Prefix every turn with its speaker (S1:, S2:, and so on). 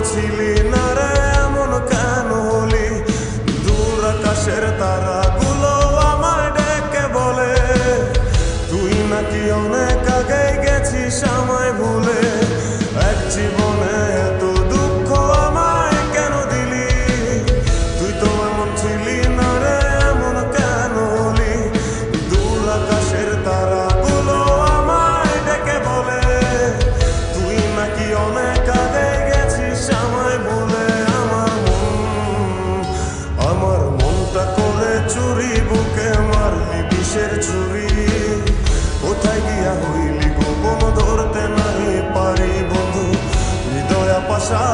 S1: ছিলি না রে এমন কেন হলি? দূর আকাশের তারাগুলো আমায় ডেকে বলে তুই নাকি অনেক আগে গেছিস আমায় ভুলে। এক জীবনে এত দুঃখ আমায় কেন দিলি? তুই তো এমন ছিলি না রে এমন কেন হলি? দূর আকাশের তারাগুলো আমায় ডেকে বলে তুই নাকি অনেক আগে গেছিস আমায় ভুলে। আমার মনটা করে চুরি, বুকে মারলি বিষের ছুরি। কোথায় গিয়া হইলি গোপন ধরতে নাই পারি বন্ধু, হৃদয় পাশা